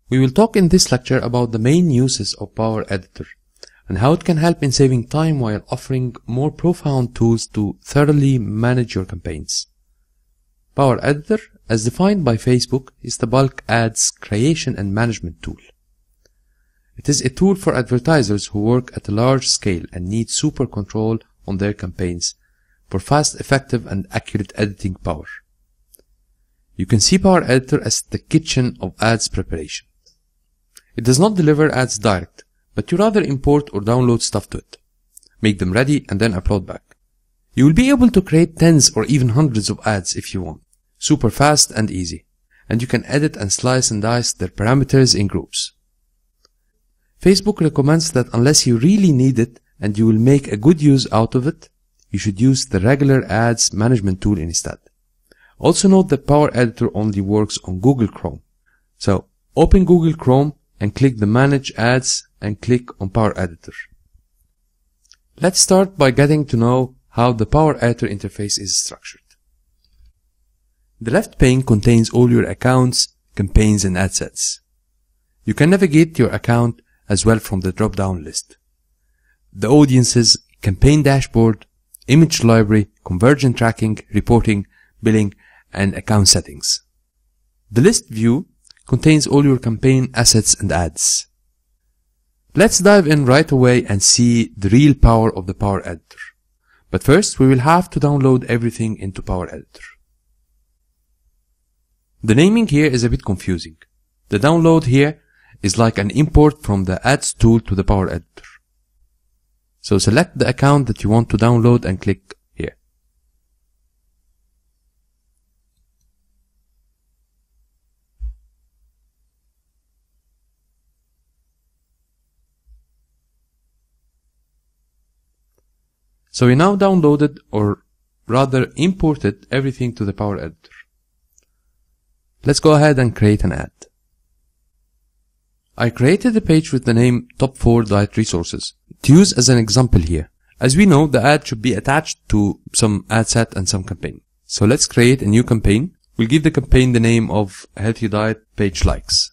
We will talk in this lecture about the main uses of Power Editor and how it can help in saving time while offering more profound tools to thoroughly manage your campaigns. Power Editor, as defined by Facebook, is the bulk ads creation and management tool. It is a tool for advertisers who work at a large scale and need super control on their campaigns for fast, effective, and accurate editing power. You can see Power Editor as the kitchen of ads preparation. It does not deliver ads direct, but you rather import or download stuff to it, make them ready, and then upload back. You will be able to create tens or even hundreds of ads if you want, super fast and easy, and you can edit and slice and dice their parameters in groups. Facebook recommends that unless you really need it and you will make a good use out of it, you should use the regular ads management tool instead. Also note that Power Editor only works on Google Chrome. So open Google Chrome and click the Manage Ads and click on Power Editor. Let's start by getting to know how the Power Editor interface is structured. The left pane contains all your accounts, campaigns, and ad sets. You can navigate your account as well from the drop-down list. The audiences, campaign dashboard, image library, conversion tracking, reporting, billing, and account settings. The list view contains all your campaign assets and ads. Let's dive in right away and see the real power of the Power Editor. But first, we will have to download everything into Power Editor. The naming here is a bit confusing. The download here is like an import from the Ads tool to the Power Editor. So select the account that you want to download and click here. So we now downloaded, or rather imported, everything to the Power Editor. Let's go ahead and create an ad. I created a page with the name Top 4 Diet Resources to use as an example here. As we know, the ad should be attached to some ad set and some campaign. So let's create a new campaign. We'll give the campaign the name of Healthy Diet Page Likes.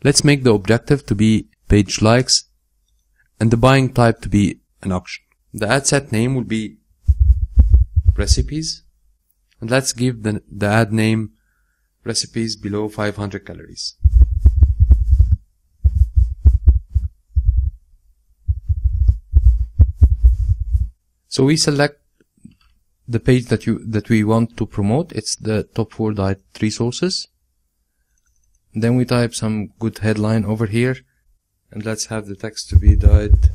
Let's make the objective to be page likes and the buying type to be an auction. The ad set name will be recipes, and let's give the ad name recipes below 500 calories. So we select the page that we want to promote. It's the Top 4 Diet Resources. Then we type some good headline over here, and let's have the text to be diet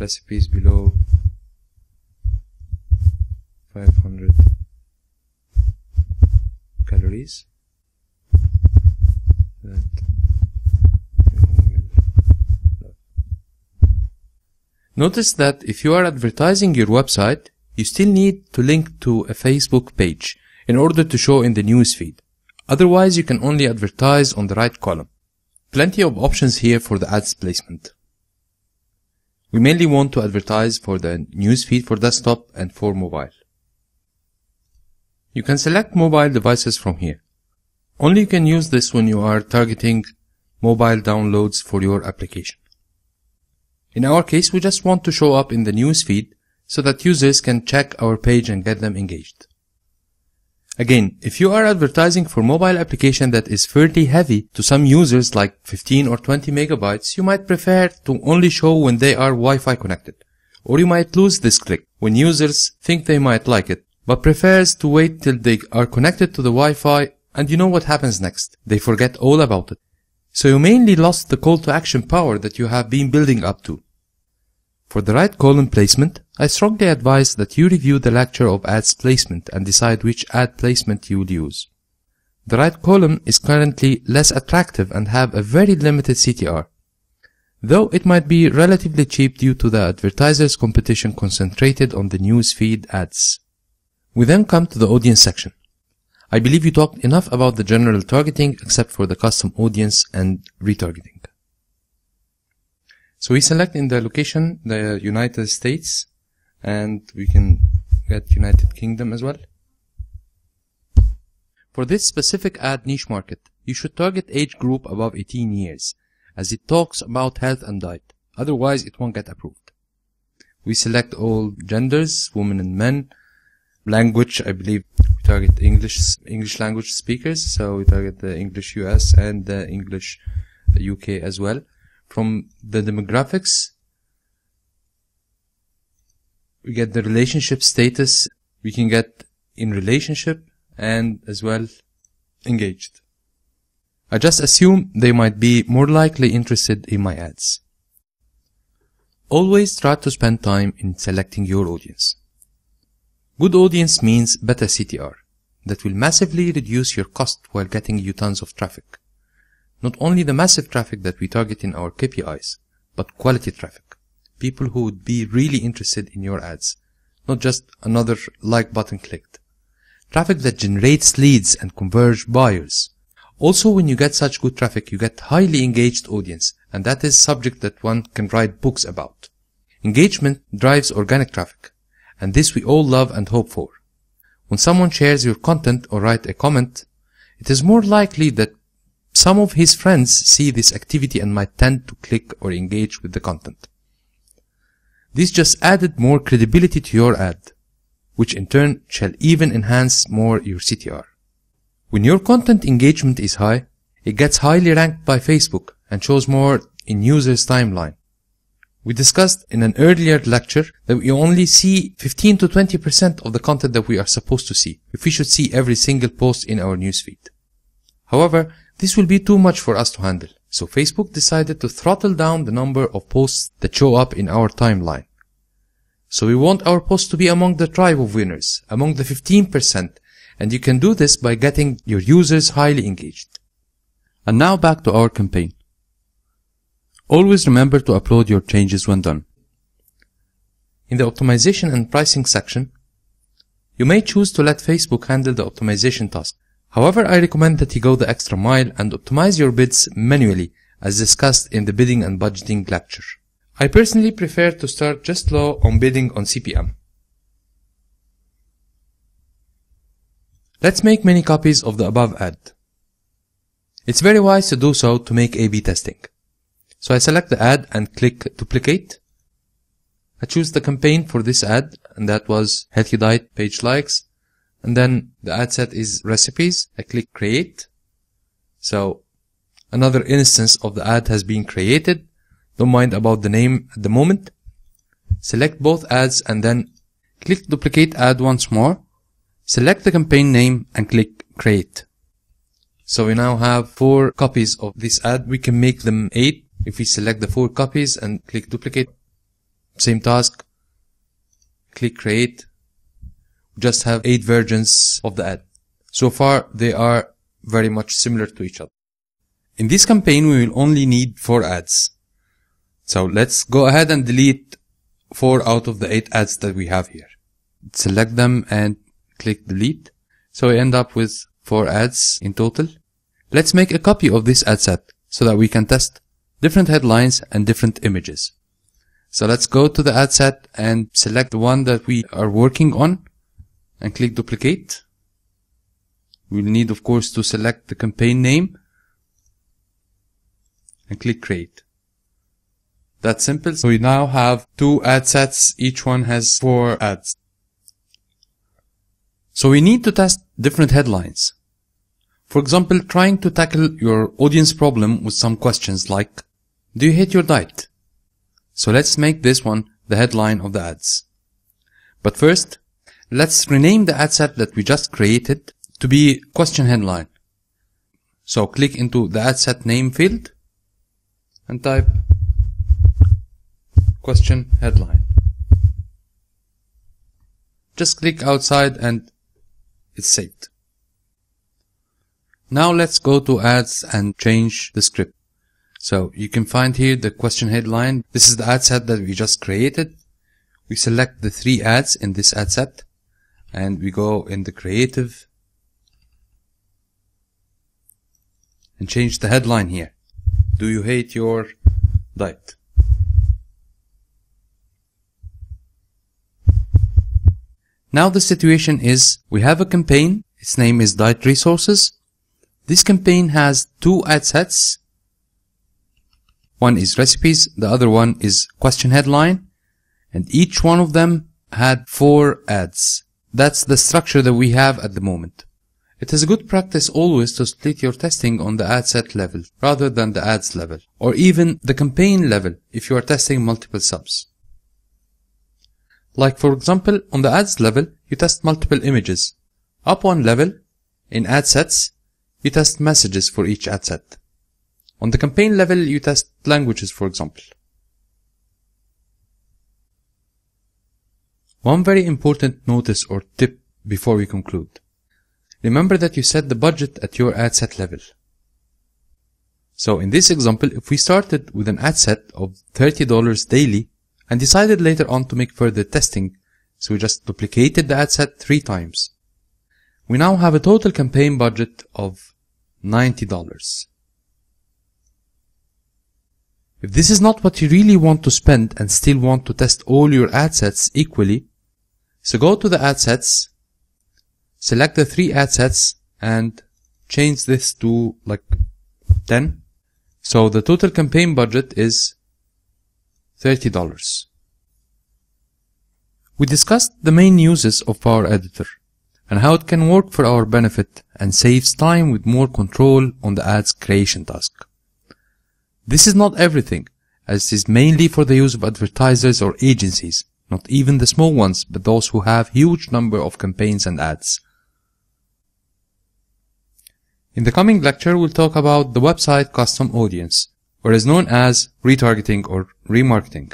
recipes below 500 calories that you will love. Notice that if you are advertising your website, you still need to link to a Facebook page in order to show in the newsfeed. Otherwise, you can only advertise on the right column. Plenty of options here for the ads placement. We mainly want to advertise for the newsfeed for desktop and for mobile. You can select mobile devices from here. Only you can use this when you are targeting mobile downloads for your application. In our case, we just want to show up in the newsfeed so that users can check our page and get them engaged. Again, if you are advertising for mobile application that is fairly heavy to some users like 15 or 20 megabytes, you might prefer to only show when they are Wi-Fi connected. Or you might lose this click when users think they might like it, but prefers to wait till they are connected to the Wi-Fi, and you know what happens next. They forget all about it. So you mainly lost the call to action power that you have been building up to. For the right column placement, I strongly advise that you review the lecture of ads placement and decide which ad placement you will use. The right column is currently less attractive and have a very limited CTR, though it might be relatively cheap due to the advertiser's competition concentrated on the newsfeed ads. We then come to the audience section. I believe you talked enough about the general targeting except for the custom audience and retargeting. So we select in the location the United States, and we can get United Kingdom as well. For this specific ad niche market, you should target age group above 18 years, as it talks about health and diet. Otherwise, it won't get approved. We select all genders, women and men. Language, I believe we target English language speakers, so we target the English US and the English UK as well. From the demographics, we get the relationship status. We can get in relationship and as well engaged. I just assume they might be more likely interested in my ads. Always try to spend time in selecting your audience. Good audience means better CTR that will massively reduce your cost while getting you tons of traffic. Not only the massive traffic that we target in our KPIs, but quality traffic. People who would be really interested in your ads, not just another like button clicked. Traffic that generates leads and converge buyers. Also, when you get such good traffic, you get highly engaged audience, and that is subject that one can write books about. Engagement drives organic traffic, and this we all love and hope for. When someone shares your content or write a comment, it is more likely that some of his friends see this activity and might tend to click or engage with the content. This just added more credibility to your ad, which in turn shall even enhance more your CTR. When your content engagement is high, it gets highly ranked by Facebook and shows more in users' timeline. We discussed in an earlier lecture that we only see 15 to 20% of the content that we are supposed to see, if we should see every single post in our newsfeed. However, this will be too much for us to handle, so Facebook decided to throttle down the number of posts that show up in our timeline. So we want our posts to be among the tribe of winners, among the 15%, and you can do this by getting your users highly engaged. And now back to our campaign. Always remember to upload your changes when done. In the optimization and pricing section, you may choose to let Facebook handle the optimization task. However, I recommend that you go the extra mile and optimize your bids manually, as discussed in the bidding and budgeting lecture. I personally prefer to start just low on bidding on CPM. Let's make many copies of the above ad. It's very wise to do so to make A/B testing. So I select the ad and click duplicate. I choose the campaign for this ad, and that was healthy diet page likes. And then the ad set is recipes. I click create. So another instance of the ad has been created. Don't mind about the name at the moment. Select both ads and then click duplicate ad once more. Select the campaign name and click create. So we now have 4 copies of this ad. We can make them 8 if we select the 4 copies and click duplicate. Same task. Click create. Just have 8 versions of the ad. So far they are very much similar to each other. In this campaign we will only need 4 ads. So let's go ahead and delete 4 out of the 8 ads that we have here. Select them and click delete. So we end up with 4 ads in total. Let's make a copy of this ad set so that we can test different headlines and different images. So let's go to the ad set and select the one that we are working on and click duplicate. We'll need, of course, to select the campaign name and click create. That's simple. So we now have 2 ad sets. Each one has 4 ads. So we need to test different headlines. For example, trying to tackle your audience problem with some questions like, do you hate your diet? So let's make this one the headline of the ads. But first, let's rename the ad set that we just created to be question headline. So click into the ad set name field and type question headline. Just click outside and it's saved. Now let's go to ads and change the script. So you can find here the question headline. This is the ad set that we just created. We select the 3 ads in this ad set and we go in the creative and change the headline here. Do you hate your diet? Now the situation is we have a campaign Its name is Diet Resources. This campaign has two ad sets. One is recipes, the other one is question headline, and each one of them had 4 ads. That's the structure that we have at the moment. It is a good practice always to split your testing on the ad set level rather than the ads level, or even the campaign level if you are testing multiple subs. Like for example, on the ads level, you test multiple images. Up one level, in ad sets, you test messages for each ad set. On the campaign level, you test languages, for example. One very important notice or tip before we conclude. Remember that you set the budget at your ad set level. So in this example, if we started with an ad set of $30 daily and decided later on to make further testing, so we just duplicated the ad set 3 times. We now have a total campaign budget of $90. If this is not what you really want to spend and still want to test all your ad sets equally, so go to the ad sets, select the 3 ad sets and change this to like 10. So the total campaign budget is $30. We discussed the main uses of Power Editor and how it can work for our benefit and saves time with more control on the ads creation task. This is not everything, as it is mainly for the use of advertisers or agencies, not even the small ones, but those who have huge number of campaigns and ads. In the coming lecture, we'll talk about the website custom audience, or is known as retargeting or remarketing.